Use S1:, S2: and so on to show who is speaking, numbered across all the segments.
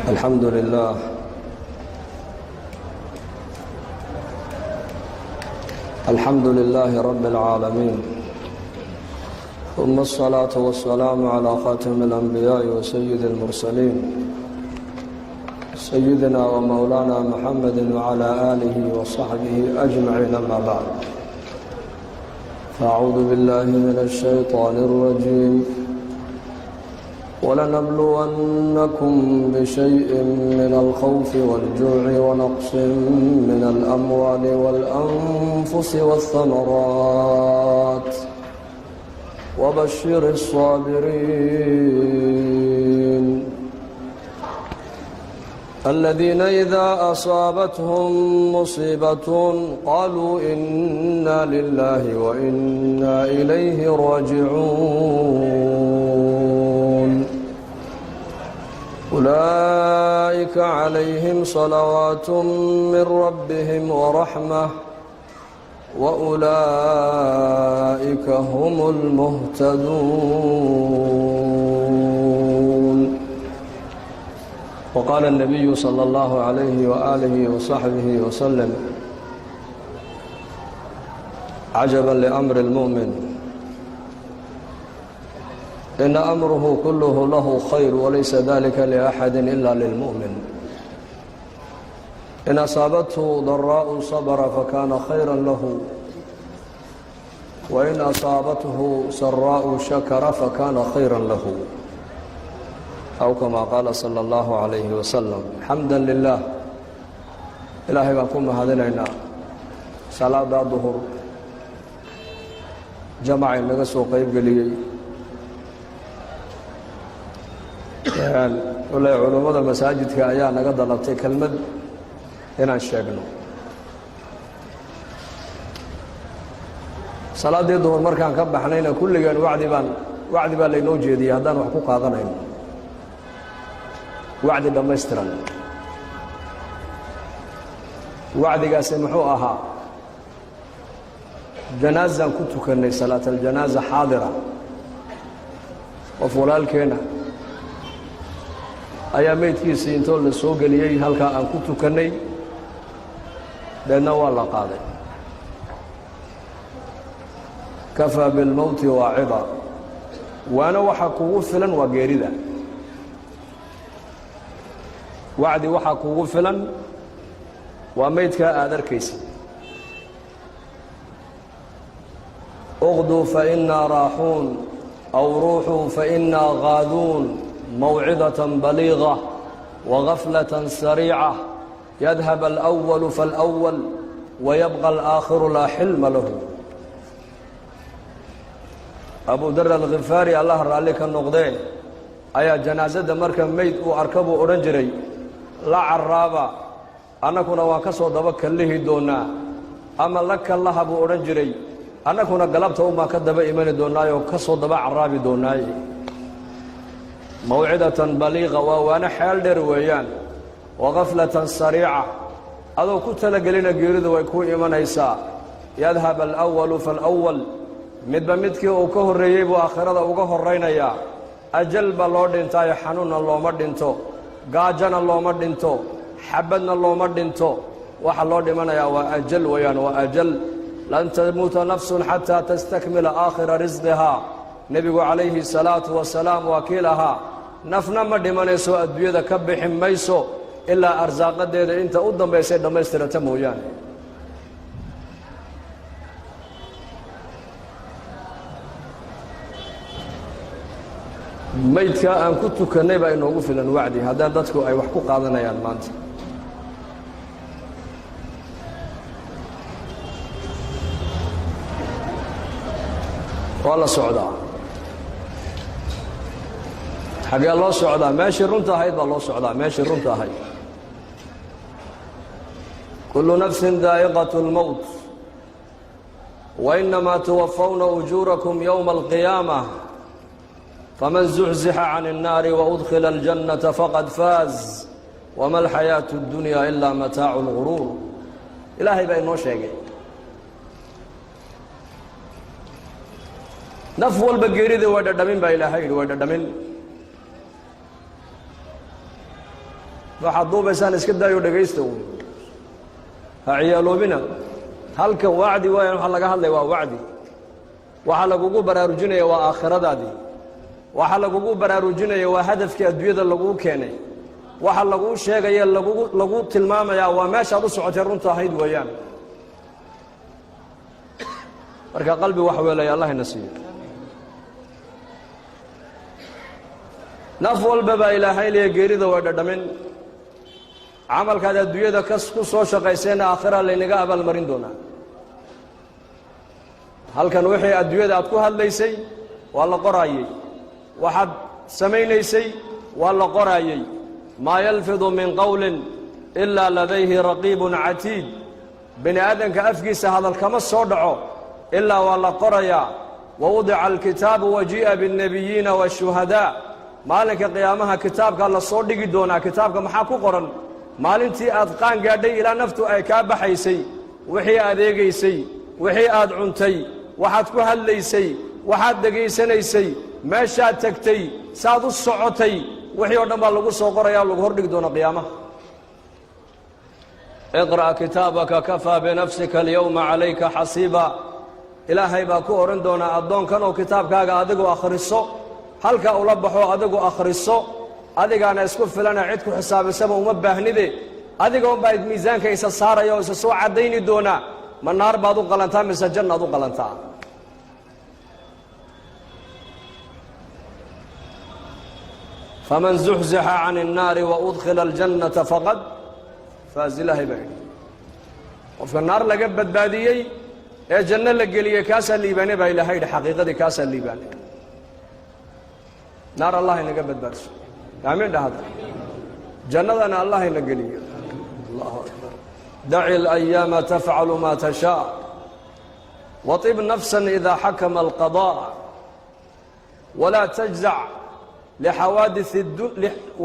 S1: الحمد لله رب العالمين، ثم الصلاة والسلام على خاتم الأنبياء وسيد المرسلين سيدنا ومولانا محمد وعلى آله وصحبه أجمعين. أما بعد، فأعوذ بالله من الشيطان الرجيم. ولنبلونكم بشيء من الخوف والجوع ونقص من الأموال والأنفس والثمرات وبشر الصابرين الذين إذا أصابتهم مصيبة قالوا إنا لله وإنا إليه راجعون. أولئك عليهم صلوات من ربهم ورحمة وأولئك هم المهتدون. وقال النبي صلى الله عليه وآله وصحبه وسلم: عجبا لأمر المؤمن، إن أمره كله له خير وليس ذلك لأحد إلا للمؤمن. إن أصابته ضراء صبر فكان خيرا له، وإن أصابته سراء شكر فكان خيرا له، أو كما قال صلى الله عليه وسلم. حمدا لله. إلهي baan ku mahadinaynaa salaada duhur jamacay naga soo qayb geliyey. walaa culimada masaajidka ayaa naga dalabtay kelmad inaan sheegno. salaadii duhur markaan ka baxnayna kulligeen wacdi baa laynoo jeediyey haddaan wax ku qaadanayno. wacdi dhammaystiran. wacdigaasi muxuu ahaa? janaazaan ku tukannay, salaat aljanaaza xaadira. qof walaalkeena ayaa meydkiisii intoo la soo geliyey halkaa aan ku tukannay, deedna waa la qaaday. kafaa bilmowti waacida. waana waxa kugu filan waa geerida. wacdi waxaa kugu filan waa meydkaa aad arkaysa. اغدوا فإنا راحون أو روحوا فإنا غادون موعظة بليغة وغفلة سريعة يذهب الأول فالأول ويبقى الآخر لا حلم له. أبو ذر الغفاري الله رالك النقدين أيا جنازة مركب ميت وأركبوا أورنجري لا عرابة أنا كنا وكسو دبك اللي دونا أما لك الله أبو أورنجري أنا كنا قلبت وما كدب إيمان دوناي وكسو دبا عرابي دوناي. موعدة بليغة وأنا حال درويان وغفلة سريعة. أذو كنت لقلنا جيرد ويكون إيمان إيسا يذهب الأول فالأول مدبا مدكي وكه الريب وآخرة وكه الرينيا. أجل بلورد انتاي حنون الله مردنتو قاجنا الله مردنتو حبنا الله مردنتو وحلورد منيا وأجل ويان وأجل لن تموت نفس حتى تستكمل آخر رزقها. نبي عليه الصلاة والسلام وكيلها نفنا مدمنيسو أدوية كبح ميسو إلا أرزاق ديد انت قدام بيسيد دميستر تمويان. meydka aan ku tukannay baa inoogu filan wacdi haddaan dadku ay wax ku qaadanayaan maanta. waa la socdaa. xagee loo socdaa? meeshii runta ahayd baa loo socdaa. meeshii runta ahayd. kullu nafsin daa'iqatu lmowt wainamaa tuwafawna ujuurakum yowma alqiyaamah فمن زحزح عن النار وأدخل الجنة فقد فاز وما الحياة الدنيا إلا متاع الغرور. إلهي بأنه شيء naf walba geerida waa dhadhamin baa ilaahay waa dhadhamin. waxaad duubaysaan iska daayo dhegaysta uun ha ciyaaloobina halkan wacdi waayaan waxa laga hadlaya waa wacdi waxa lagugu baraarujinaya waa aakhiradaadii waxa lagugu baraarujinaya waa hadafkii adduunyada laguu keenay waxa laguu sheegaya lagu tilmaamaya waa meeshaad u socotay runta ahayd weeyaan marka qalbi wax weelaya allah ina siiyo naf walba baa ilaahay leeya geerida way dhadhamin camalkaad adduunyada ku soo shaqaysayna aakhira laynaga abaalmarin doonaa halkan wixii adduunyada aad ku hadlaysay waa la qoraayey waxaad samaynaysay waa la qoraayey maa yalfidu min qowlin ilaa ladayhi raqiibun catiid bini aadanka afkiisa hadal kama soo dhaco ilaa waa la qorayaa wawudica alkitaabu wajii'a biاnnebiyiina waashuhadaa maalinka qiyaamaha kitaabkaa la soo dhigi doonaa kitaabka maxaa ku qoran maalintii aad qaan gaadhay ilaa naftu ay kaa baxaysay wixii aad eegaysay wixii aad cuntay waxaad ku hadlaysay waxaad dhegaysanaysay meeshaad tegtay saad u socotay wixii oo dhan baa lagu soo qorayaa lagu hor dhigi doona qiyaamaha iqra' kitaabaka kafaa binafsika alyawma calayka xasiiba ilaahay baa ku odhan doonaa addoonkan oo kitaabkaaga adigu akhriso halka ula baxo adigu akhriso adigaana isku filana cid ku xisaabisaba uma baahnide adiga unbaa miisaanka isa saaraya oo isa soo caddayni doonaa ma naar baad u qalantaa mise jannaad u qalantaa faman zuxzixa can الnaari waudkhila aljannata faqad faaz ilaahay baa yidhi qofka naar laga badbaadiyey ee janno la geliyey kaasaa liibaane baa ilaahay yidhi xaqiiqadii kaasaa liibaane naar allah inaga badbaadiso aamiin dhahada jannadana allah ina geliyo allahu akbar daci اlayaama tafcalu ma tashaa waطib nafsa ida xakama alqaضاء walaa tajzac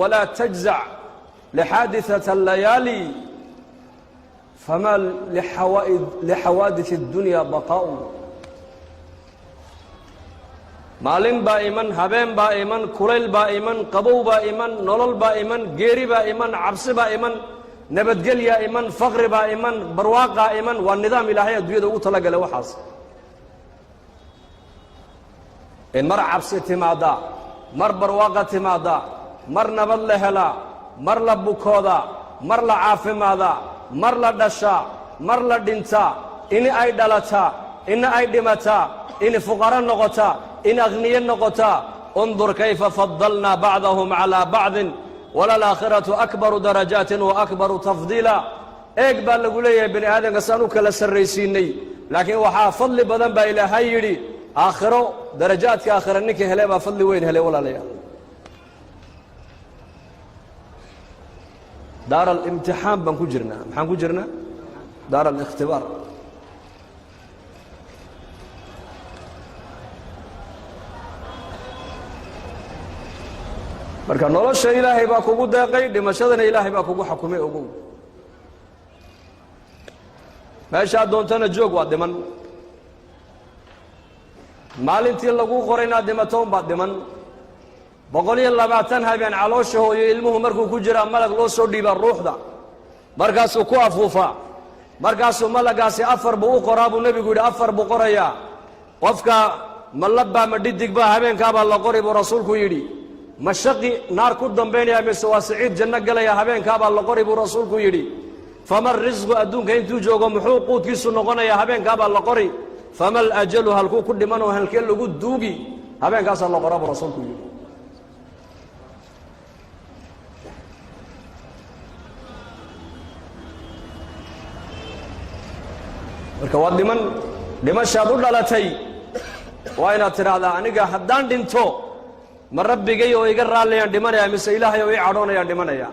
S1: ولا تجزع لحادثة الليالي فما لحوادث الدنيا بقاء maalin baa iman habeen baa iman kulayl baa iman qabow baa iman nolol baa iman geeri baa iman cabsi baa iman nabadgelyaa iman faqri baa iman barwaaqaa iman waa nidaam ilaahay adduunyada ugu talagalay waxaas in mar cabsi timaada mar barwaaqa timaada mar nabad la helaa mar la bukooda mar la caafimaada mar la dhashaa mar la dhintaa in ay dhalataa in ay dhimataa in fuqaro noqotaa in akhniye noqotaa undur kayfa fadalnaa bacdahum calaa bacdin walalaakhiratu akbaru darajaatin wa akbaru tafdiila eeg baa lagu leeyahay bini aadamka saan u kala sarraysiinay laakiin waxaa fadli badan baa ilaahay yidhi aakhiro darajaadka aakhira ninka hele baa fadli weyn helay walaalayaal daar alimtixaan baan ku jirnaa maxaan ku jirnaa daar alikhtibaar marka nolosha ilaahay baa kugu deeqay dhimashadana ilaahay baa kugu xakumay ogow meeshaad doontana joog waa dhiman maalintii lagu qoray inaad dhimato unbaad dhiman 120 habeen caloosha hooyo ilmuhu markuu ku jiraa malag loo soo dhiibaa ruuxda markaasuu ku afuufaa markaasuu malagaasi 4 buu u qoraa buu nebigu yidhi 4 buu qorayaa qofka ma labbaa ma dhidig baa habeenkaabaa la qori buu rasuulku yidhi ma shaqi naar ku dambaynaya mise waa siciid janno galaya habeenkaabaa la qori buu rasuulku yidhi fama risqu adduunka intuu joogo muxuu quudkiisu noqonayaa habeenkaabaa la qori fama alajalu halkuu ku dhimanoo halkee lagu duugi habeenkaasaa la qoraa buu rasuulku yidhi marka waa dhimashaad u dhalatay waa inaad tidhaahdaa aniga haddaan dhinto ma rabbigay oo iga raallayaan dhimanayaa mise ilaahay oo ii cadhoonayaan dhimanayaa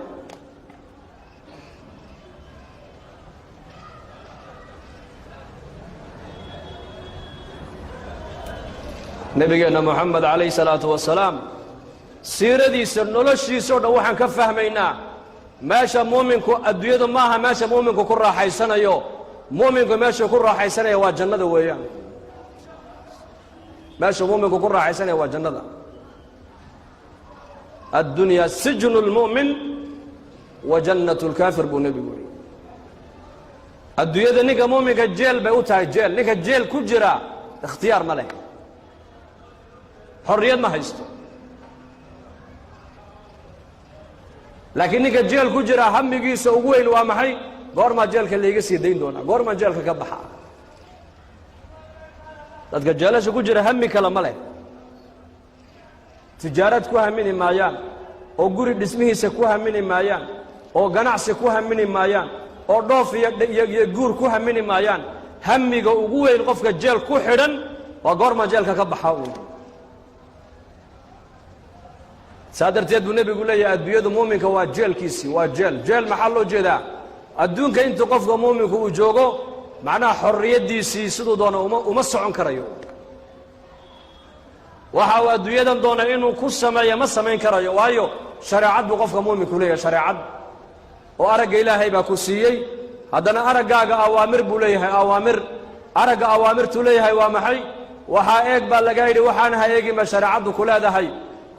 S1: nebigeenna moxamed calayhi salaatu wasalaam siiradiisa noloshiisao dhan waxaan ka fahmaynaa meesha muuminku adduunyadu ma aha meesha muuminku ku raaxaysanayo muuminku meeshuu ku raaxaysanaya waa jannada weeyaan meeshuu muuminku ku raaxaysanaya waa jannada addunyaa sijnu lmu'min وجنة الكافر بالنبي يقول الدنيا نيكا مؤمنك الجيل بيوتها الجيل نيكا الجيل كجرا اختيار ملك حرية ما هيستو لكن نيكا الجيل كجرا هم يجيس وقوين وامحي غور ما جيلك اللي يجي دين دونا غور ما جيلك كبحا dadka jeelasha ku jira hammi kala ma leh tijaarad ku hamini maayaan oo guri dhismihiisa ku hamini maayaan oo ganacsi ku hamini maayaan oo dhoof iyo guur ku hamini maayaan hammiga ugu weyn qofka jeel ku xidhan waa goorma jeelka ka baxa uu saadarteed buu nabigu leeyahay adduunyada muuminka waa jeelkiisi waa jeel maxaa loo jeedaa adduunka inta qofka muuminku uu joogo معناه حريتي sidoo doona uma socon karayo waxa uu adduunyadan doona inuu ku sameeyo ma sameyn karayo waayo shariicadu qofka muuminka leeyahay shariicad oo aragga ilaahay baa ku siiyay hadana araggaaga awaamir buu leeyahay awaamir aragga awaamirtu leeyahay waa maxay waxa eeg baa laga yiri waxaan hayeegin ma shariicadu ku leedahay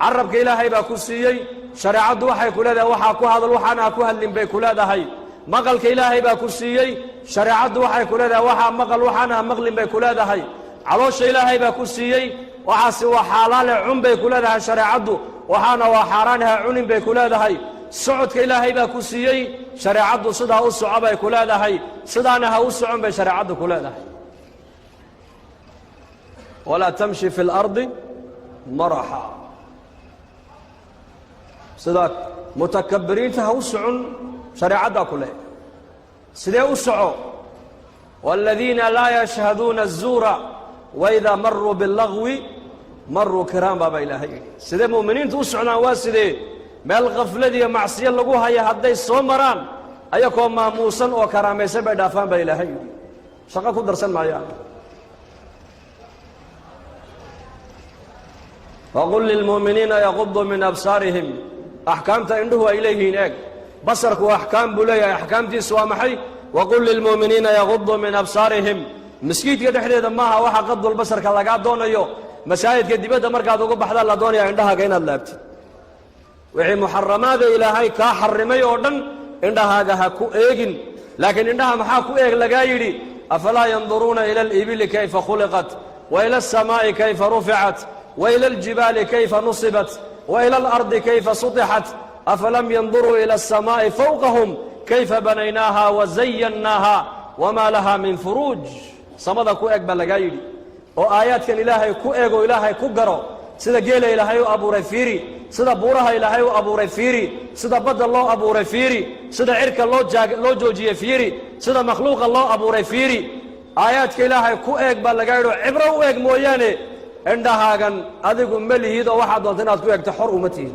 S1: arabka ilaahay baa ku siiyay shariicadu waxay ku leedahay waxa ku hadal waxaan ku hadlin bay ku leedahay maqalka ilaahay baa ku siiyay shariicadu waxay ku leedahay waxa maqal waxaana maqlin bay ku leedahay caloosha ilaahay baa ku siiyay waxaasi waa xalaal cun bay ku leedahay shariicadu waxaana waa xaraan cunin bay ku leedahay socodka ilaahay baa ku siiyay shariicadu sidaa u soco bay ku leedahay sidaana ha u socon bay shariicadu ku leedahay wala tamshi fil ardi maraha sidaa mutakabbiriinta ha u socon شريعتها كلها سيدي أسعوا والذين لا يشهدون الزور وإذا مروا باللغو مروا كرام بابا إلهي سيدي مؤمنين تسعنا واسدي ما الغفلة دي معصية لقوها يهدي الصومران أيكم ما موسى وكرامي سبع دافان با إلهي شقاكم درسان معي وقل للمؤمنين يغضوا من أبصارهم أحكامت عنده إليه هناك بصرك وأحكام بليا أحكام دي سوا محي وقل للمؤمنين يغضوا من أبصارهم مسكيت قد حديدا ماها وحا قضوا البصر كلا قاعد دون يو مساجد قد بدا مركز وقب حدا لا دونيا عندها كاين اللابت وحي محرمات إلى هاي كا حرمي أردن عندها جها كو إيجن لكن عندها محا كو إيج لقايري أفلا ينظرون إلى الإبل كيف خلقت وإلى السماء كيف رفعت وإلى الجبال كيف نصبت وإلى الأرض كيف سطحت أفلم ينظروا إلى السماء فوقهم كيف بنيناها وزيناها وما لها من فروج صمد كو أقبل لقايري وآيات كان إلهي كو إيغو إلهي كو قرو سيدا قيل إلهي أبو رفيري سيدا بورها إلهي أبو رفيري سيدا بد الله أبو رفيري سيدا عرك الله جوجي فيري سيدا مخلوق الله أبو رفيري آيات كان إلهي كو أقبل لقايرو عبرو إيغ موياني عندها كان أذيكم ملي هيدا واحد وانتنات كو يكتحر أمتي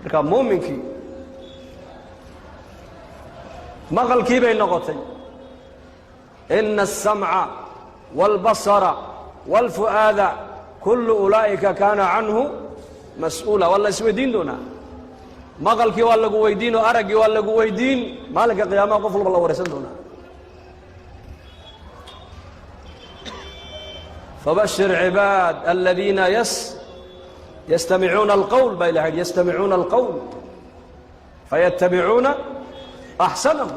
S1: marka muuminkii maqalkii bay noqotay inna as-sam'a wal basara wal fu'ada kullu ulaa'ika kana anhu mas'uula walla isweydiin doona maqalkii waa lagu weydiin oo aragii waa lagu weydiin maalinka qiyaamaha qof walba la wareysan doona fabashir ibad alladhina يستمعون القول بايلهاد يستمعون القول فيتبعون أحسنه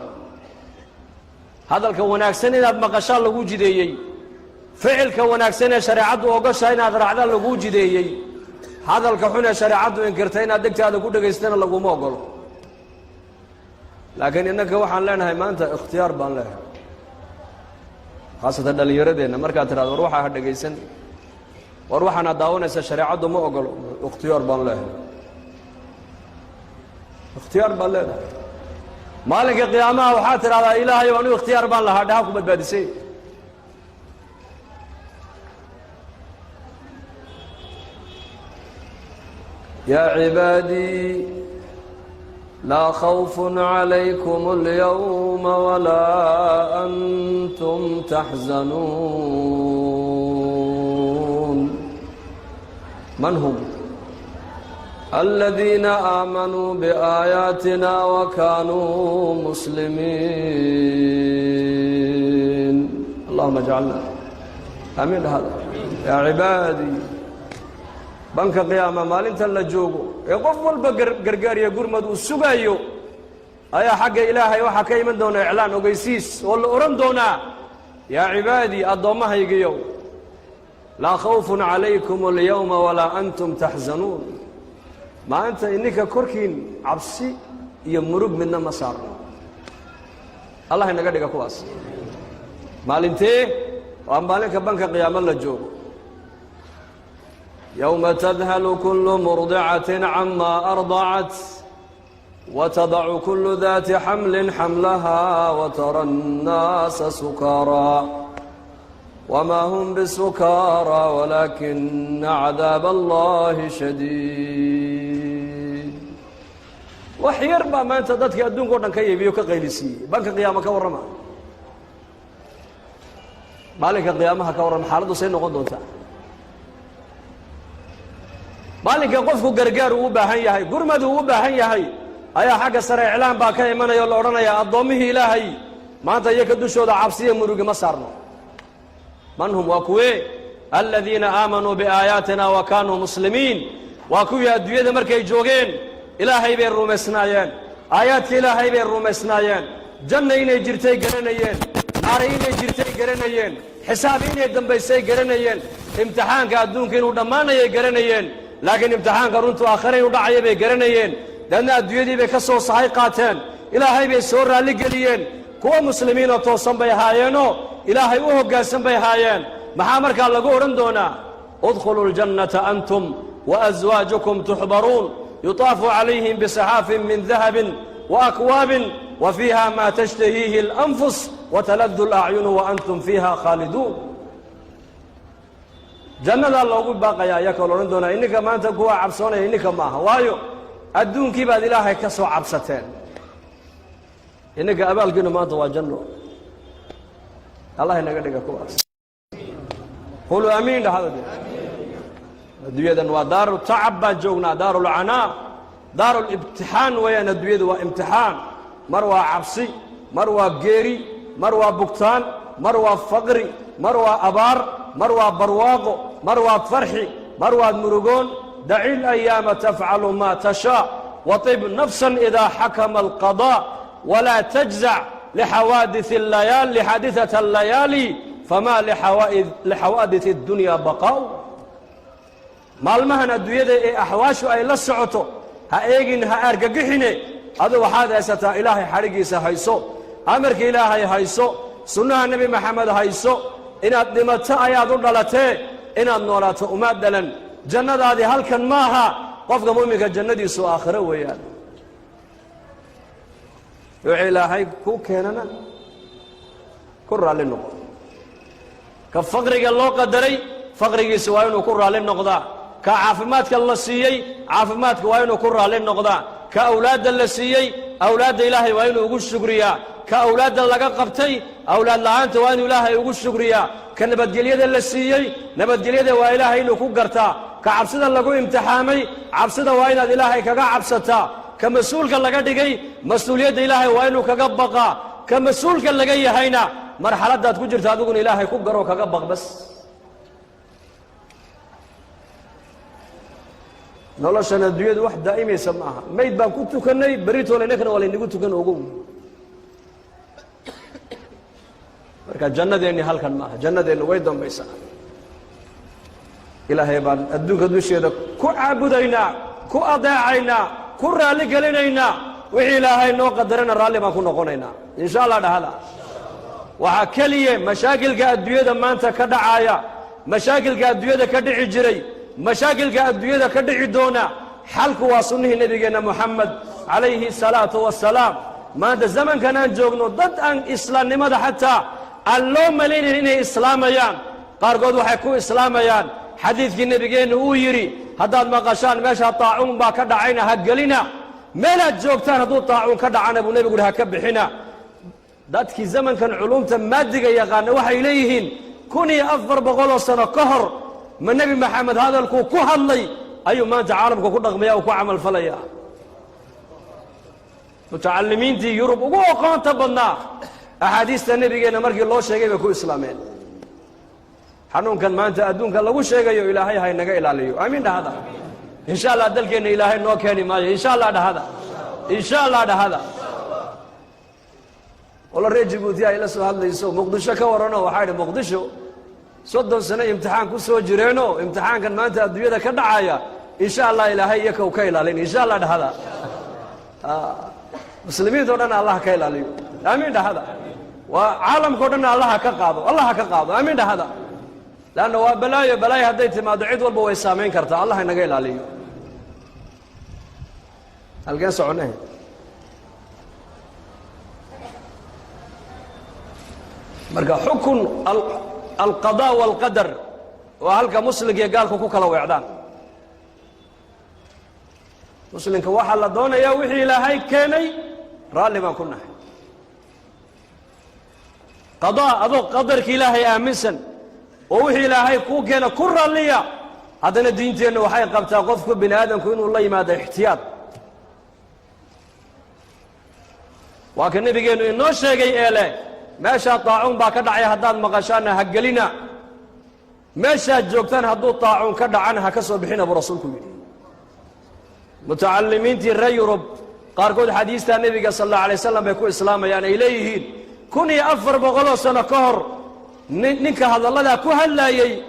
S1: هذا الكوناكسن إذا مقشال لغو جديي فعل كوناكسن شريعته وقشا إن هذا رعدا لغو جديي هذا الكحون شريعته إنكرتين أدكت هذا كودك يستنى لغو موقل لكن إنك وحان لنا ما أنت اختيار بان لها خاصة اللي يردين مركات هذا روحها هدك يستنى وروحنا داونيسا شريعته ما أقولوا اختيار بان له اختيار بان له مالك القيامة وحاتر على إلهي وأنه اختيار بان له هذا حكم البادسي يا عبادي لا خوف عليكم اليوم ولا أنتم تحزنون من هم الذين آمنوا بآياتنا وكانوا مسلمين اللهم اجعلنا آمين هذا يا عبادي بنك قيامة مالنت لا جوجو يقف والبقرقار يقول مدو سجايو أيا حق إلهي وحكي من دون إعلان وقيسيس ولا أورن دونا يا عبادي الضمها يجيو لا خوف عليكم اليوم ولا أنتم تحزنون ما أنت إنك كركين عبسي يمرق منا مسار الله ينقدك كواس مالنتي وأمالك بنك قيامة لا جوجو يوم تذهل كل مرضعة عما أرضعت وتضع كل ذات حمل حملها وترى الناس سكارى وما هم بسكارى ولكن عذاب الله شديد وحير ما أنت ضدك أدون قرنا كي يبيوك قيلسي بنك قيامك ورما مالك قيامها كورم حالده سين قدوتا مالك قفكو غرغار و باهن yahay gurmadu u baahan yahay ayaa xagga sare iclaan baa ka imanaya la oranaya adoomihii ilaahay maanta iyaga dushooda cabsiye murugi ma saarno man hum waqwe alladheena aamanu bi ayatina wa kanu muslimin wa kuwa adduunyada markay joogeen ilaahay bay rumaysnaayeen aayaadka ilaahay bay rumaysnaayeen janna inay jirtay garanayeen naar inay jirtay garanayeen xisaab inay dambaysay garanayeen imtixaanka adduunka inuu dhamaanayay garanayeen laakiin imtixaanka runtu aakhirey u dhacay bay garanayeen dadna adduunyadii bay ka soo sahay qaateen ilaahay bay soo raali geliyeen kuwa muslimiin oo toosan bay haayeeno ilaahay u hoggaansan bay haayeen maxaa markaa lagu oran doonaa udkhulul jannata antum wa azwaajukum tuhbaruun yutaafu calayhim bisahaafin min dahabin wa akwaabin wa fiiha ma tashtahiihi al-anfus wa taladdu al-a'yun wa antum fiiha khaaliduun jannada loogu baaqaya ayaa ka oran doonaa inaka maanta kuwa cabsoonaya inaka maaha waayo adduunkii baad ilaahay ka soo cabsateen inaka abaalkiina maanta waa janno allah inaga dhiga kuwaas qulu amiin dhahada adduunyadan waa daaru tacab baan joognaa daarul canaa daarul ibtixaan weeyaan adduunyadu waa imtixaan mar waa cabsi mar waa geeri mar waa bugtaan mar waa faqri mar waa abaar mar waa barwaaqo mar waa farxi mar waa murugoon daci الايام تفعل ما تشاء وطب نفسا اذا حكم القضاء ولا تجزع لحوادث الليالي لحادثة الليالي فما لحوادث الدنيا بقاء maalmahan adduunyada ee axwaashu ay la socoto ha eegin ha argagixine adu waxaad haysataa ilaahay xarigiisa hayso amarka ilaahay hayso sunnaha nabi maxamed hayso inaad dhimato ayaad u dhalatee inaad noolaato uma dhalan jannadaadi halkan maaha qofka muuminka jannadiisu aakhiro weeyaan wixii ilaahay ku keenana ku raalli noqo ka faqriga loo qadaray faqrigiisa waa inuu ku raalli noqdaa ka caafimaadka la siiyey caafimaadka waa inuu ku raalli noqdaa ka awlaadda la siiyey awlaadda ilaahay waa inuu ugu shukriyaa ka awlaadda laga qabtay awlaad la'aanta waa inuu ilaahay ugu shukriyaa ka nabadgelyada la siiyey nabadgelyada waa ilaahay inuu ku gartaa ka cabsida lagu imtixaamay cabsida waa inaad ilaahay kaga cabsataa ka mas-uulka laga dhigay mas-uuliyadda ilaahay waa inuu kaga baqaa ka mas-uulka laga yahayna marxaladaad ku jirta adiguna ilaahay ku garo kaga baq bas noloshan adduunyadu wax daa'imaysa ma aha mayd baan ku tukannay beritoole innakana waa laynagu tukan ogow marka jannadeenni halkan maaha jannadeennu way dambaysaa ilaahay baan adduunka dusheeda ku caabudaynaa ku adeecaynaa ku raalli gelinaynaa wixii ilaahay noo qadarana raalli baan ku noqonaynaa insha allah dhahada waxaa keliya mashaakilka adduunyada maanta ka dhacaaya mashaakilka adduunyada ka dhici jiray mashaakilka adduunyada ka dhici doona xalku waa sunnihii nabigeenna moxamed calayhi salaatu wassalaam maanta zamankan aan joogno dad aan islaamnimada xataa aan loo malaynayn inay islaamayaan qaarkood waxay ku islaamayaan xadiidkii nebigeenna uu yidhi haddaad maqashaan meesha taacuun baa ka dhacayna ha gelina meelaad joogtaan hadduu taacuun ka dhacana buu nebigu yidhi ha ka bixina dadkii zamankan culumta maadiga yaqaana waxay leeyihiin 1400 sano ka hor ma nebi maxamed hadalkuu ku hadlay ayuu maanta caalamka ku dhaqmaya oo ku camal falaya mutacallimiintii yurub ugu aqoonta badnaa axaadiista nebigeenna markii loo sheegay bay ku islaameen xanuunkan maanta adduunka lagu sheegayo ilaahay ha inaga ilaaliyo aamiin dhahada إن شاء الله دلكين إلهي نو كاني ماي إن شاء الله هذا إن شاء الله هذا والله رجع بوديا إلى سؤال ليسو مقدشة كورنا وحاجة مقدشة صدق سنة امتحان كسو جرينو امتحان كان ما أنت الدنيا كذا عايا إن شاء الله إلهي يكو كيلا لين إن شاء الله هذا مسلمين دورنا الله كيلا لين آمين هذا وعالم كورنا الله كقاضو آمين هذا لأنه بلايا هديت ما دعيت والبوي سامين كرتا الله ينقيل عليه القيس عنه مرقى حكم القضاء والقدر وهلك مسلم قال كوكا لو إعدام مسلم كواحد لدونا يا وحي لهي كيني رالي ما كنا قضاء أذو قدرك إلهي آمنسا ووحي إلهي كوكينا كرا ليا هذا الدين وحي قبتا قفك بن آدم كونه الله ماذا احتياط وكان النبي قال إنه شيء إله ما شاء طاعون باكدعي هدان مغشانا هقلنا ما شاء جوكتان هدو طاعون كدعانها كسر بحين أبو رسولكم متعلمين تي رب قاركود حديث النبي صلى الله عليه وسلم يكون إسلام يعني إليه كوني أفر بغلو سنة كهر ninka hadallada ku hadlayay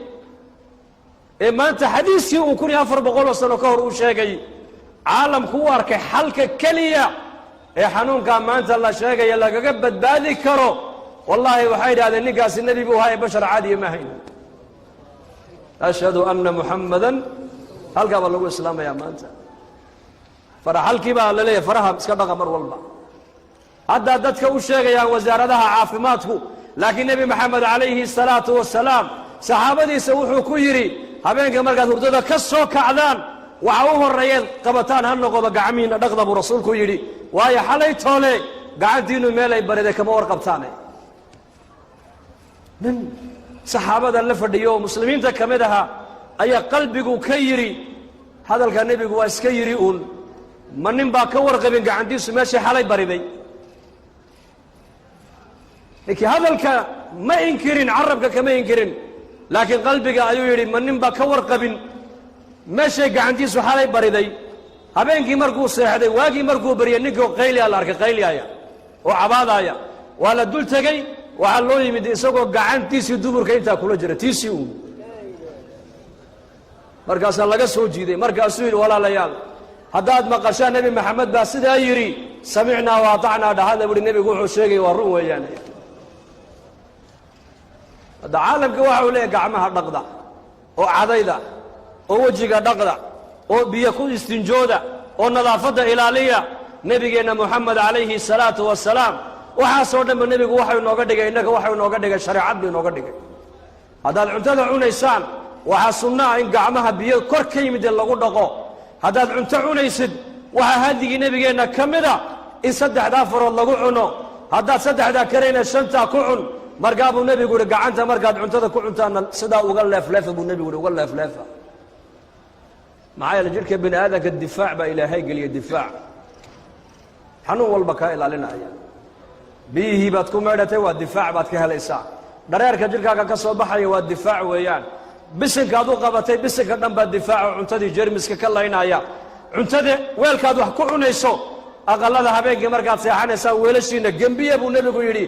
S1: maanta xadiiskii uu 1400 sano ka hor uu sheegay caalamku u arkay xalka kaliya ee xanuunka maanta la sheegay lagaga badbaadi karo wallahi waxay yiraahdeen ninkaas nabi buu ahaa bashar caadi ma ahayn ashhadu anna muhammadan halka baa lagu islaamaya maanta faraxalkii baa la leeyahay faraha iska dhaqa mar walba hadda dadka u sheegayaan wasaaradaha caafimaadku لكن النبي محمد عليه الصلاة والسلام صحابتي سوحوا كيري هبينك مركز هردودا كسو كعدان وعوه الريال قبطان هنقو بقعمين نغضب رسول كيري وهي حالي تولي قاعد دينو ميلا يبريدك مور قبطاني من صحابة اللفر ديو مسلمين تكمدها أي قلبك كيري هذا كان النبي واسكيري يقول من نبا كور قبين قاعد ديسو ماشي حالي بريدي لكن هذا ما ينكرين عربك كما ينكرين لكن قلبك أيو يري من نبا كور قبين ماشي قاعد يسو حالي بريدي هبينكي مرقو سيحدي واقي مرقو بريانيكو قيلي على الارك قيلي آيا وعباد آيا وعلى الدول تقي وعلى الله يمدي إساقو قاعد تيسي دبر كينتا كل جرى تيسيو مرقاس الله قصو جيدي مرقاس سويل ولا ليال هداد مقاشا نبي محمد باسدا يري سمعنا واطعنا هذا بل النبي قوحو الشيقي والروح ويانا هذا عالم كواحو ليه قعمها دقدا وعضيدا ووجهك دقدا وبيكون استنجودا ونظافة إلالية نبينا محمد عليه الصلاة والسلام وحاصرنا من النبي وحي نوغدغ إنك وحي نوغدغ شريعة نوغدغ هذا العنتدى عنيسان وحاصلنا إن قعمها بيه كركي مدين لغو دقو هذا العنتى عنيسد وحاهدق نبينا كمدا إن سدح دافر اللغو عنو هذا سدح دا كرينا الشنطة كعن مرقابو النبي يقول قعنتا مرقاد عنتدى كعنتا سدا وغلف لافة بو النبي يقول وغلف لافة معايا لجلك بن آذك الدفاع بإلهي قال الدفاع حنو والبكاء إلى لنا أيام بيه باتكم مردتي والدفاع باتك هالإساء دريرك جلك كسو بحي والدفاع ويان بسنك هذو قبتي بسنك نبا الدفاع عنتدي جرمسك كلا هنا أيام عنتدي ويلك هذو حكو عنيسو أقل هذا هبينك مرقات سيحاني سا ويلشينا جنبية بو النبي يقولي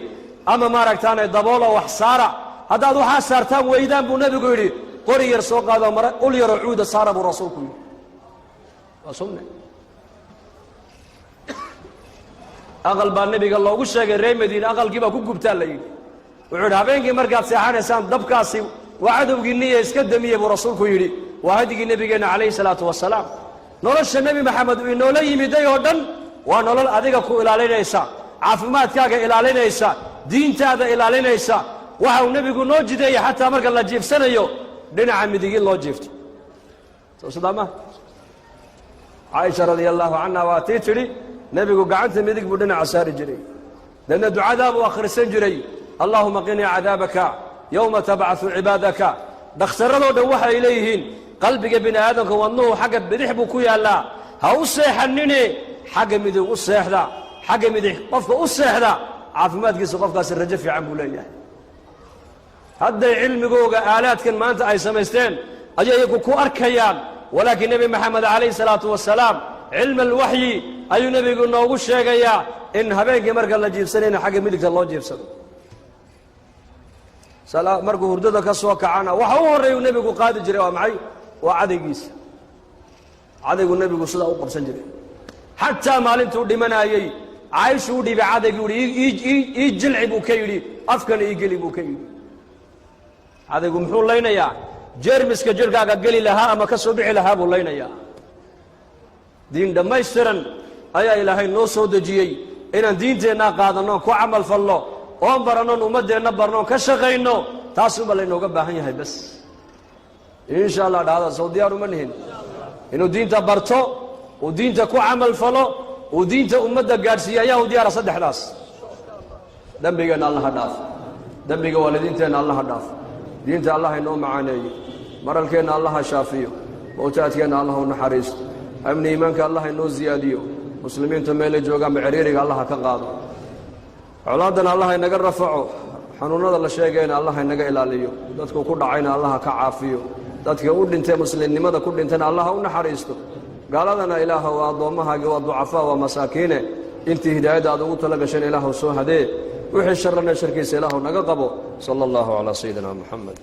S1: أما ماركتاني دبولة وحسارة هذا هذو حاسارتان ويدان بو النبي يقولي قري يرسوق هذا مرة قل يرعود صار ابو رسولكم وصلنا اقل با النبي قال لوgu sheegay reey Madiina aqalkiiba ku gubtaa la yiri wuxuu habeenkii markaad seexanaysaan dabkaasi waa cadowgiinii iska damiyay buu rasuulku yiri waa hadigii nabigeena kaleey salaatu wasalaam nolosha nabi maxamed uu inoo la yimiday oo dhan waa nolol adiga ku ilaalinaysa caafimaadkaaga ilaalinaysa diintaada ilaalinaysa waxa uu nabigu noo jideeyay xataa marka la jiifsanayo dhinaca midig loo jiifto soo sadama Aisha radiyallahu anha waa tiri nabigu gacanta midig buu dhinaca saari jiray dana ducada buu akhrisan jiray Allahumma qini adabaka yawma tab'athu ibadaka dhakhtarado dhan waxa ay leeyihiin qalbiga bini aadamka wadnuhu xagga bidix buu ku yaalaa ha u seexanine xagga midig u seexda xagga midig qofka u seexda caafimaadkiisa qofkaas rajo fiican buu leeyahay hadday cilmigooga aalaadkan maanta ay samaysteen ayagu ku arkayaan walaakiin nebi maxamed calayhi salaatu wasalaam cilmi alwaxyi ayuu nebigu noogu sheegayaa in habeenkii marka la jiibsanayna xagga midigta loo jiibsado markuu hurdada ka soo kacana waxa u horreeyuu nebigu qaadi jiray waa maxay waa cadaygiisa cadaygu nebigu sidaa u qabsan jiray xataa maalintuu dhimanaayey caaisha u dhiibay cadaygii uhi ii jilci buu ka yidhi afkana ii geli buu ka yidhi cadaygu muxuu laynayaa jeermiska jirhkaaga geli lahaa ama ka soo bixi lahaa buu laynayaa diin dhammaystiran ayaa ilaahay noo soo dejiyey inaan diinteennaa qaadanno ku camal falno oon barannoon ummaddeenna barnoon ka shaqayno taasuba laynooga baahan yahay bas insha allah dhahda soo diyaar uma nihin inuu diinta barto uu diinta ku camal falo uu diinta ummadda gaadhsiiya ayaa u diyaara saddexdaas dembigeenna allaha dhaaf dembiga waalidiinteenna allaha dhaaf diinta allah inoo macaaneeyo maralkeenna allaha shaafiyo mawtaadkeenna allah u naxariisto amni iimaanka allah inoo ziyaadiyo muslimiinta meelay joogaanba ciriiriga allaha ka qaado colaaddana allah inaga rafaco xanuunnada la sheegayna allah inaga ilaaliyo dadku ku dhacayna allaha ka caafiyo dadka u dhintee muslimnimada ku dhintana allaha u naxariisto gaaladana ilaaha waa addoommahaagii waa ducafaa waa masaakiine intii hidaayadda aad ugu tala gasheen ilaahu soo hadee wixii sharrana sharkiisa ilaahu naga qabo sala allahu calaa sayidina muxamed